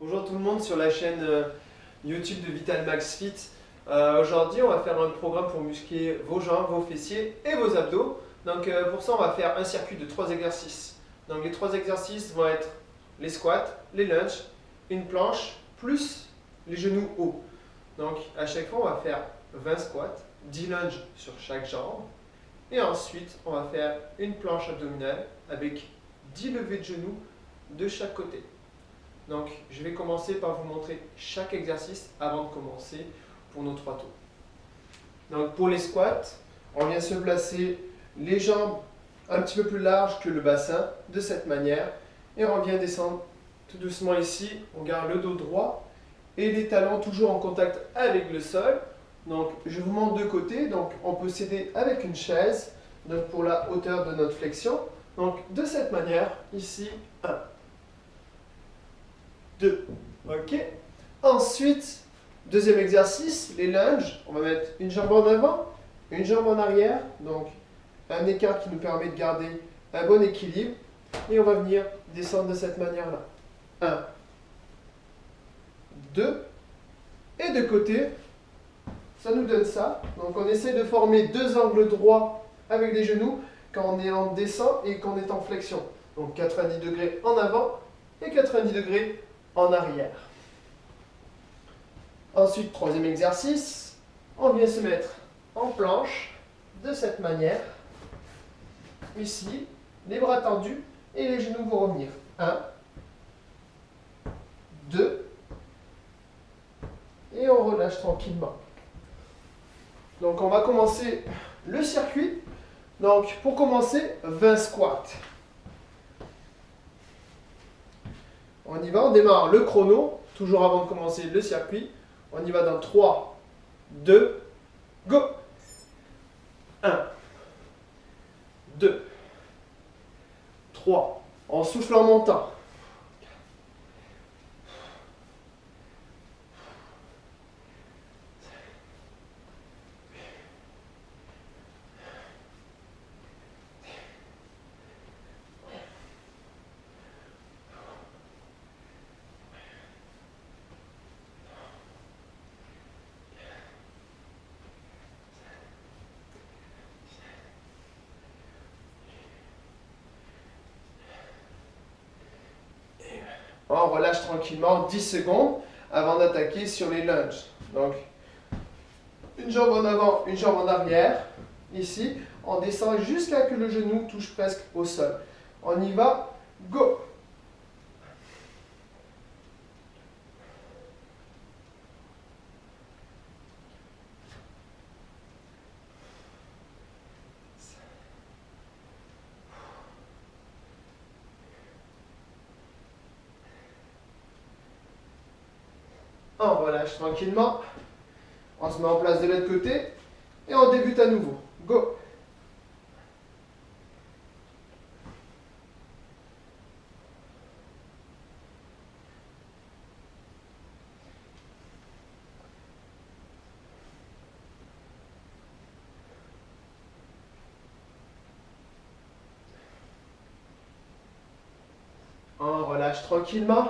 Bonjour tout le monde sur la chaîne YouTube de Vital Max Fit. Aujourd'hui, on va faire un programme pour muscler vos jambes, vos fessiers et vos abdos. Donc pour ça, on va faire un circuit de 3 exercices. Donc les 3 exercices vont être les squats, les lunges, une planche, plus les genoux hauts. Donc à chaque fois, on va faire 20 squats, 10 lunges sur chaque jambe. Et ensuite, on va faire une planche abdominale avec 10 levées de genoux de chaque côté. Donc, je vais commencer par vous montrer chaque exercice avant de commencer pour nos 3 tours. Donc, pour les squats, on vient se placer les jambes un petit peu plus larges que le bassin, de cette manière. Et on vient descendre tout doucement ici. On garde le dos droit et les talons toujours en contact avec le sol. Donc, je vous montre de côté. Donc, on peut s'aider avec une chaise donc pour la hauteur de notre flexion. Donc, de cette manière, ici, 1. 2. Ok. Ensuite, deuxième exercice, les lunges. On va mettre une jambe en avant, une jambe en arrière. Donc, un écart qui nous permet de garder un bon équilibre. Et on va venir descendre de cette manière-là. 1, 2. Et de côté, ça nous donne ça. Donc, on essaie de former deux angles droits avec les genoux quand on est en descente et quand on est en flexion. Donc, 90 degrés en avant et 90 degrés en arrière. Ensuite, troisième exercice, on vient se mettre en planche de cette manière. Ici, les bras tendus et les genoux vont revenir. 1, 2, et on relâche tranquillement. Donc, on va commencer le circuit. Donc, pour commencer, 20 squats. On y va, on démarre le chrono, toujours avant de commencer le circuit. On y va dans 3, 2, go! 1, 2, 3. On souffle en montant. On relâche tranquillement 10 secondes avant d'attaquer sur les lunges. Donc, une jambe en avant, une jambe en arrière. Ici, on descend jusqu'à ce que le genou touche presque au sol. On y va, go! On relâche tranquillement. On se met en place de l'autre côté. Et on débute à nouveau. Go! On relâche tranquillement.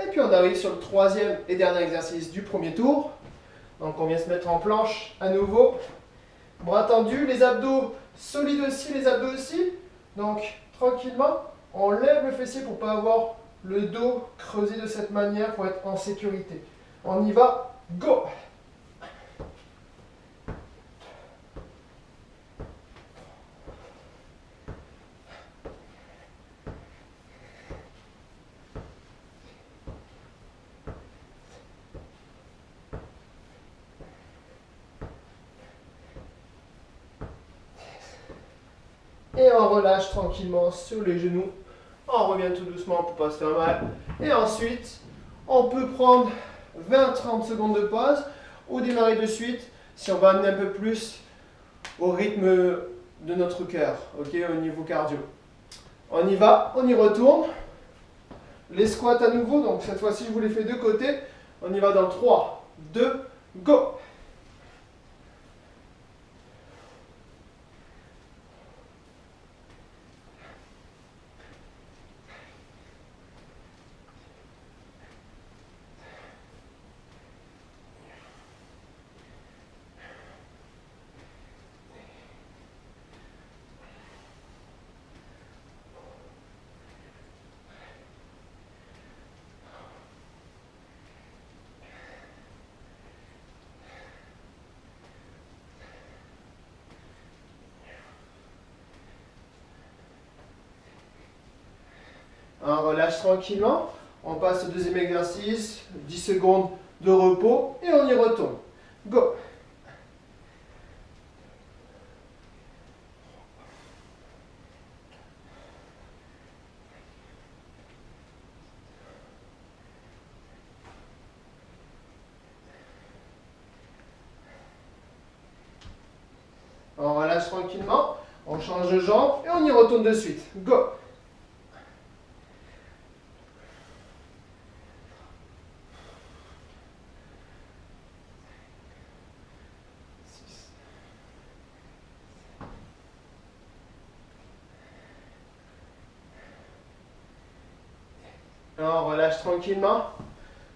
Et puis on arrive sur le troisième et dernier exercice du premier tour. Donc on vient se mettre en planche à nouveau. Bras tendus, les abdos solides aussi, les abdos aussi. Donc tranquillement, on lève le fessier pour ne pas avoir le dos creusé de cette manière pour être en sécurité. On y va, go! Et on relâche tranquillement sur les genoux. On revient tout doucement pour ne pas se faire mal. Et ensuite, on peut prendre 20-30 secondes de pause ou démarrer de suite si on va amener un peu plus au rythme de notre cœur, ok, au niveau cardio. On y va, on y retourne. Les squats à nouveau, donc cette fois-ci je vous les fais de côté. On y va dans 3, 2, go! On relâche tranquillement. On passe au deuxième exercice. 10 secondes de repos et on y retourne. Go! On relâche tranquillement, on change de jambe et on y retourne de suite. Go! On relâche tranquillement.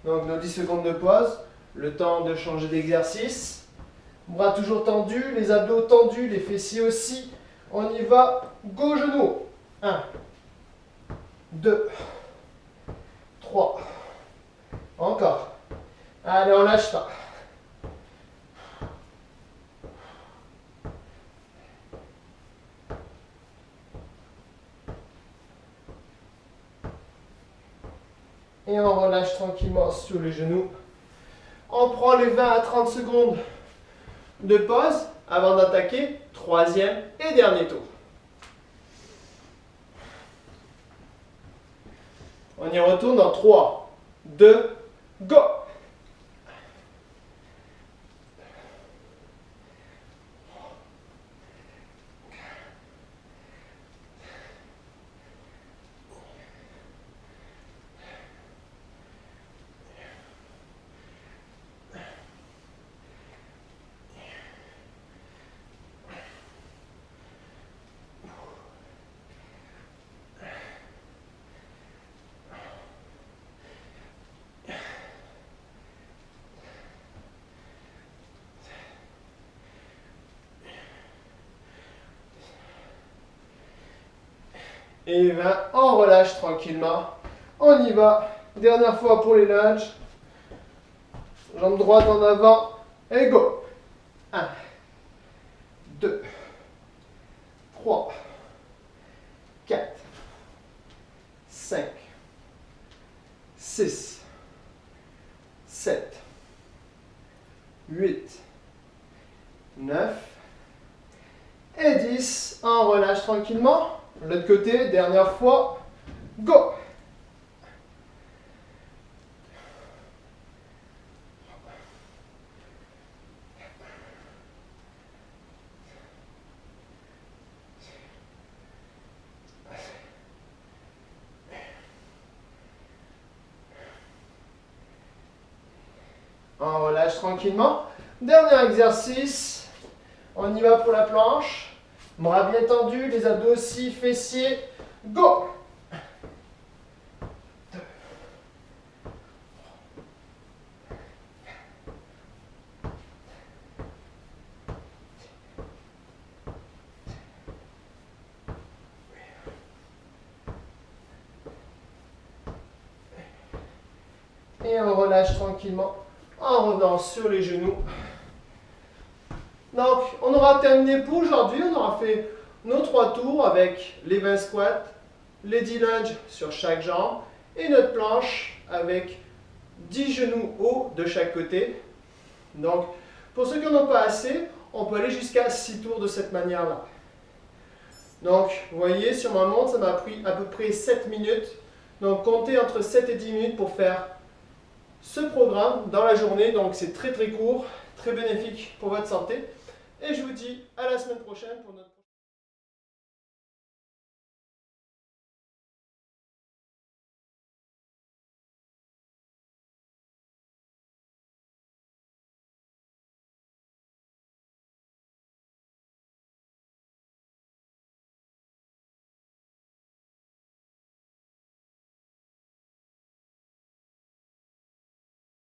Donc nos 10 secondes de pause, le temps de changer d'exercice. Bras toujours tendus, les abdos tendus, les fessiers aussi. On y va, go genou. 1, 2, 3. Encore. Allez, on lâche pas. Et on relâche tranquillement sur les genoux. On prend les 20 à 30 secondes de pause avant d'attaquer troisième et dernier tour. On y retourne dans 3, 2, go! Et 20, on relâche tranquillement. On y va. Dernière fois pour les lunges. Jambe droite en avant. Et go. 1, 2, 3, 4, 5, 6, 7, 8, 9 et 10. On relâche tranquillement. L'autre côté, dernière fois, go! On relâche tranquillement. Dernier exercice. On y va pour la planche. Bras bien tendus, les abdos aussi, fessiers. Go! 2. Et on relâche tranquillement en revenant sur les genoux. Donc, on aura terminé pour aujourd'hui. On aura fait nos 3 tours avec les 20 squats, les 10 lunges sur chaque jambe et notre planche avec 10 genoux hauts de chaque côté. Donc, pour ceux qui n'en ont pas assez, on peut aller jusqu'à 6 tours de cette manière-là. Donc, vous voyez, sur ma montre, ça m'a pris à peu près 7 minutes. Donc, comptez entre 7 et 10 minutes pour faire ce programme dans la journée. Donc, c'est très très court, très bénéfique pour votre santé. Et je vous dis à la semaine prochaine pour notre